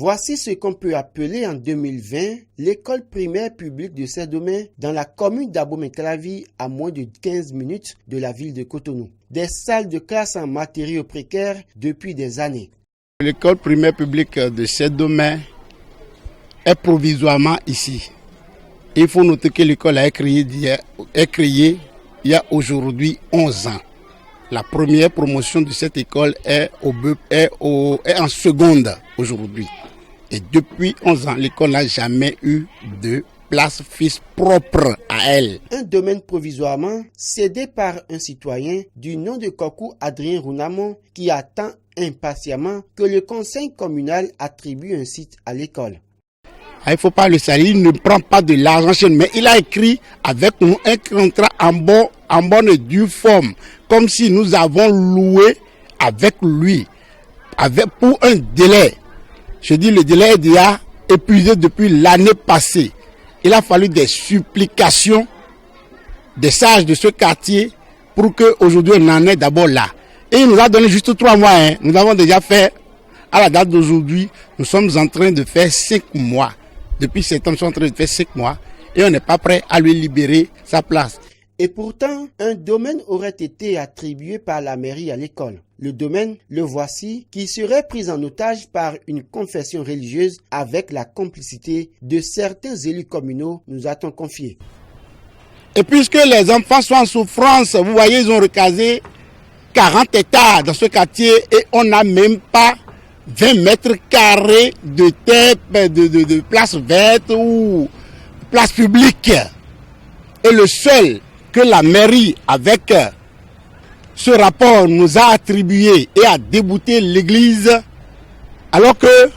Voici ce qu'on peut appeler en 2020 l'école primaire publique de Saint-Domingue dans la commune d'Abomey-Calavi à moins de 15 minutes de la ville de Cotonou. Des salles de classe en matériaux précaires depuis des années. L'école primaire publique de Saint-Domingue est provisoirement ici. Il faut noter que l'école est créée il y a aujourd'hui 11 ans. La première promotion de cette école est en seconde aujourd'hui. Et depuis 11 ans, l'école n'a jamais eu de place fixe propre à elle. Un domaine provisoirement cédé par un citoyen du nom de Kokou Adrien Rounamon qui attend impatiemment que le conseil communal attribue un site à l'école. Il ne faut pas le salir, il ne prend pas de l'argent chez nous, mais il a écrit avec nous un contrat en bonne et due forme, comme si nous avons loué avec lui, pour un délai. Je dis le délai est déjà épuisé depuis l'année passée. Il a fallu des supplications des sages de ce quartier pour qu'aujourd'hui on en est d'abord là. Et il nous a donné juste 3 mois. Nous avons déjà fait, à la date d'aujourd'hui, nous sommes en train de faire 5 mois. Depuis septembre, nous sommes en train de faire 5 mois et on n'est pas prêt à lui libérer sa place. Et pourtant, un domaine aurait été attribué par la mairie à l'école. Le domaine, le voici, qui serait pris en otage par une confession religieuse avec la complicité de certains élus communaux, nous a-t-on confié. Et puisque les enfants sont en souffrance, vous voyez, ils ont recasé 40 hectares dans ce quartier et on n'a même pas 20 mètres carrés de terre, de place verte ou place publique. Et le seul que la mairie, avec ce rapport, nous a attribué et a débouté l'église, alors que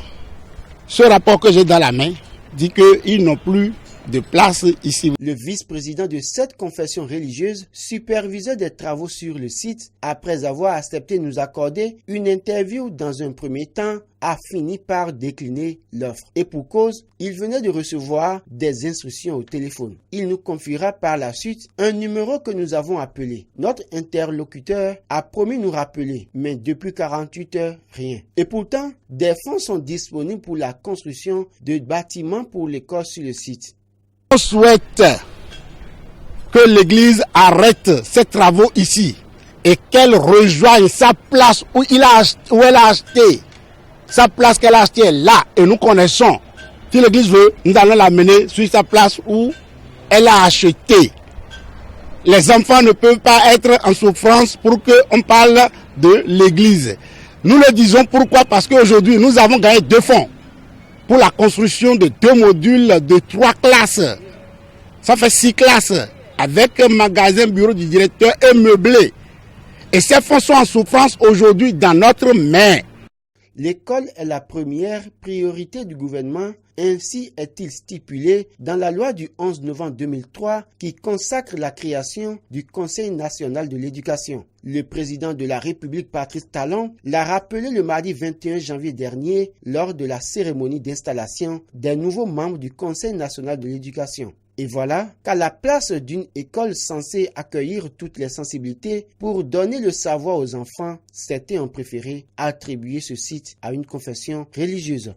ce rapport que j'ai dans la main dit qu'ils n'ont plus de place ici. Le vice-président de cette confession religieuse supervisait des travaux sur le site après avoir accepté de nous accorder une interview dans un premier temps, a fini par décliner l'offre. Et pour cause, il venait de recevoir des instructions au téléphone. Il nous confiera par la suite un numéro que nous avons appelé. Notre interlocuteur a promis nous rappeler, mais depuis 48 heures, rien. Et pourtant, des fonds sont disponibles pour la construction de bâtiments pour l'école sur le site. On souhaite que l'église arrête ses travaux ici et qu'elle rejoigne sa place où elle a acheté. Sa place qu'elle a achetée est là et nous connaissons. Si l'église veut, nous allons l'amener sur sa place où elle a acheté. Les enfants ne peuvent pas être en souffrance pour qu'on parle de l'église. Nous le disons pourquoi? Parce qu'aujourd'hui, nous avons gagné 2 fonds pour la construction de 2 modules de 3 classes. Ça fait 6 classes avec un magasin, bureau du directeur et meublé. Et ces fonds sont en souffrance aujourd'hui dans notre main. L'école est la première priorité du gouvernement, ainsi est-il stipulé dans la loi du 11 novembre 2003 qui consacre la création du Conseil national de l'éducation. Le président de la République, Patrice Talon, l'a rappelé le mardi 21 janvier dernier lors de la cérémonie d'installation des nouveaux membres du Conseil national de l'éducation. Et voilà qu'à la place d'une école censée accueillir toutes les sensibilités pour donner le savoir aux enfants, certains ont préféré attribuer ce site à une confession religieuse.